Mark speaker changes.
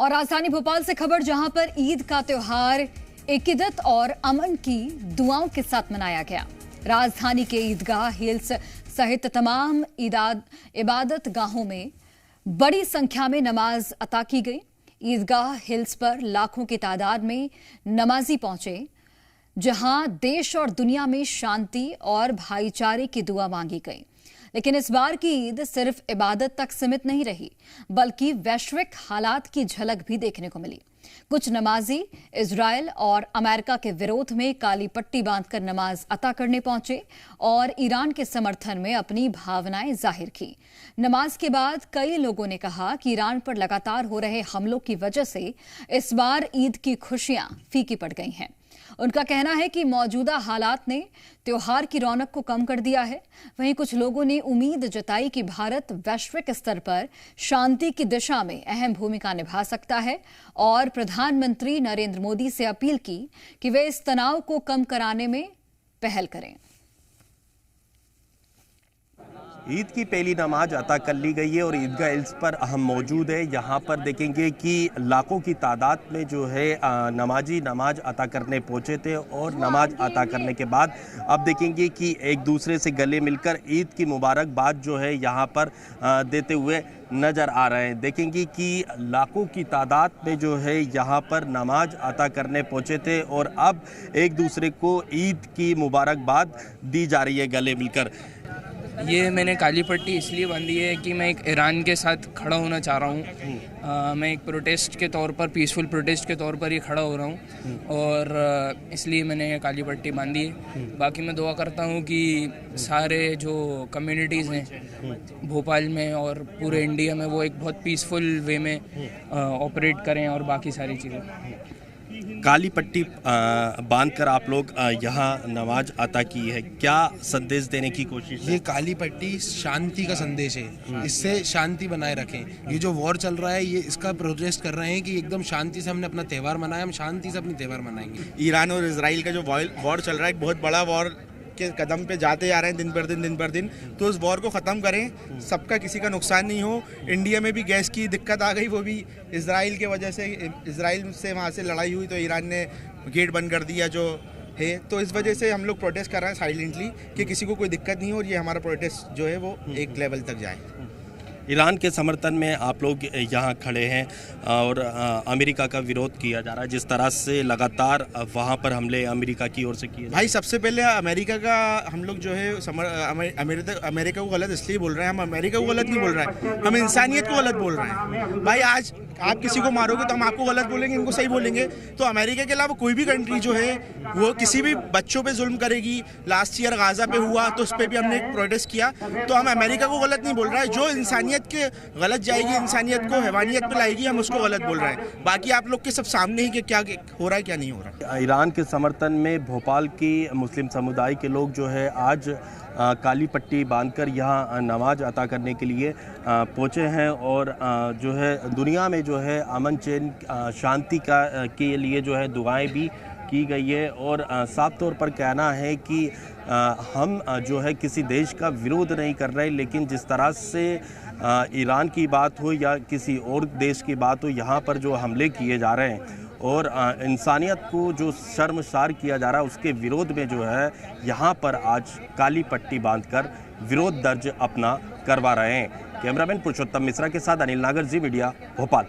Speaker 1: और राजधानी भोपाल से खबर, जहां पर ईद का त्योहार इकीदत और अमन की दुआओं के साथ मनाया गया। राजधानी के ईदगाह हिल्स सहित तमाम इबादत गाहों में बड़ी संख्या में नमाज अता की गई। ईदगाह हिल्स पर लाखों की तादाद में नमाजी पहुंचे, जहां देश और दुनिया में शांति और भाईचारे की दुआ मांगी गई। लेकिन इस बार की ईद सिर्फ इबादत तक सीमित नहीं रही, बल्कि वैश्विक हालात की झलक भी देखने को मिली। कुछ नमाजी इजराइल और अमेरिका के विरोध में काली पट्टी बांधकर नमाज अता करने पहुंचे और ईरान के समर्थन में अपनी भावनाएं जाहिर की। नमाज के बाद कई लोगों ने कहा कि ईरान पर लगातार हो रहे हमलों की वजह से इस बार ईद की खुशियां फीकी पड़ गई हैं। उनका कहना है कि मौजूदा हालात ने त्योहार की रौनक को कम कर दिया है। वहीं कुछ लोगों ने उम्मीद जताई कि भारत वैश्विक स्तर पर शांति की दिशा में अहम भूमिका निभा सकता है और प्रधानमंत्री नरेंद्र मोदी से अपील की कि वे इस तनाव को कम कराने में पहल करें।
Speaker 2: ईद की पहली नमाज अता कर ली गई है और ईदगाह हिल्स पर हम मौजूद है। यहाँ पर देखेंगे कि लाखों की तादाद में जो है नमाजी नमाज अता करने पहुँचे थे और नमाज अता करने के बाद अब देखेंगे कि एक दूसरे से गले मिलकर ईद की मुबारकबाद जो है यहाँ पर देते हुए नज़र आ रहे हैं। देखेंगे कि लाखों की तादाद में जो है यहाँ पर नमाज अता करने पहुँचे थे और अब एक दूसरे को ईद की मुबारकबाद दी जा रही है गले मिलकर।
Speaker 3: ये मैंने काली पट्टी इसलिए बांधी है कि मैं एक ईरान के साथ खड़ा होना चाह रहा हूँ। मैं एक प्रोटेस्ट के तौर पर, पीसफुल प्रोटेस्ट के तौर पर ये खड़ा हो रहा हूँ और इसलिए मैंने ये काली पट्टी बांधी है। बाकी मैं दुआ करता हूँ कि सारे जो कम्युनिटीज़ हैं भोपाल में और पूरे इंडिया में वो एक बहुत पीसफुल वे में ऑपरेट करें और बाकी सारी चीज़ें।
Speaker 2: काली पट्टी बांधकर आप लोग यहाँ नमाज अता की है, क्या संदेश देने की कोशिश है?
Speaker 4: ये काली पट्टी शांति का संदेश है, इससे शांति बनाए रखें। ये जो वॉर चल रहा है ये इसका प्रोटेस्ट कर रहे हैं कि एकदम शांति से हमने अपना त्यौहार मनाया, हम शांति से अपनी त्यौहार मनाएंगे।
Speaker 5: ईरान और इजराइल का जो वॉर चल रहा है, एक बहुत बड़ा वॉर के कदम पे जाते जा रहे हैं दिन पर दिन, तो उस वॉर को ख़त्म करें, सबका किसी का नुकसान नहीं हो। इंडिया में भी गैस की दिक्कत आ गई, वो भी इजराइल के वजह से। इजराइल से वहाँ से लड़ाई हुई तो ईरान ने गेट बंद कर दिया जो है, तो इस वजह से हम लोग प्रोटेस्ट कर रहे हैं साइलेंटली कि किसी को कोई दिक्कत नहीं हो और ये हमारा प्रोटेस्ट जो है वो एक लेवल तक जाए।
Speaker 2: ईरान के समर्थन में आप लोग यहाँ खड़े हैं और अमेरिका का विरोध किया जा रहा है, जिस तरह से लगातार वहाँ पर हमले अमेरिका की ओर से किए।
Speaker 5: भाई सबसे पहले अमेरिका का हम लोग जो है अमेरिका को गलत इसलिए बोल रहे हैं, हम अमेरिका को गलत नहीं बोल रहे हैं, हम इंसानियत को गलत बोल रहे हैं। भाई आज आप किसी को मारोगे तो हम आपको गलत बोलेंगे, इनको सही बोलेंगे। तो अमेरिका के अलावा कोई भी कंट्री जो है वो किसी भी बच्चों पे जुल्म करेगी। लास्ट ईयर गाजा पे हुआ तो उस पर भी हमने एक प्रोटेस्ट किया। तो हम अमेरिका को गलत नहीं बोल रहे हैं, जो इंसानियत के गलत जाएगी, इंसानियत को हैवानियत पे लाएगी, हम उसको गलत बोल रहे हैं। बाकी आप लोग के सब सामने ही कि क्या हो रहा है क्या नहीं हो रहा है।
Speaker 2: ईरान के समर्थन में भोपाल की मुस्लिम समुदाय के लोग जो है आज काली पट्टी बांधकर यहाँ नमाज अता करने के लिए पहुँचे हैं और जो है दुनिया में जो है अमन चैन शांति के लिए जो है दुआएं भी की गई है और साफ तौर पर कहना है कि हम जो है किसी देश का विरोध नहीं कर रहे, लेकिन जिस तरह से ईरान की बात हो या किसी और देश की बात हो, यहाँ पर जो हमले किए जा रहे हैं और इंसानियत को जो शर्मसार किया जा रहा है, उसके विरोध में जो है यहाँ पर आज काली पट्टी बांधकर विरोध दर्ज अपना करवा रहे हैं। कैमरामैन पुरुषोत्तम मिश्रा के साथ अनिल नागर, जी मीडिया, भोपाल।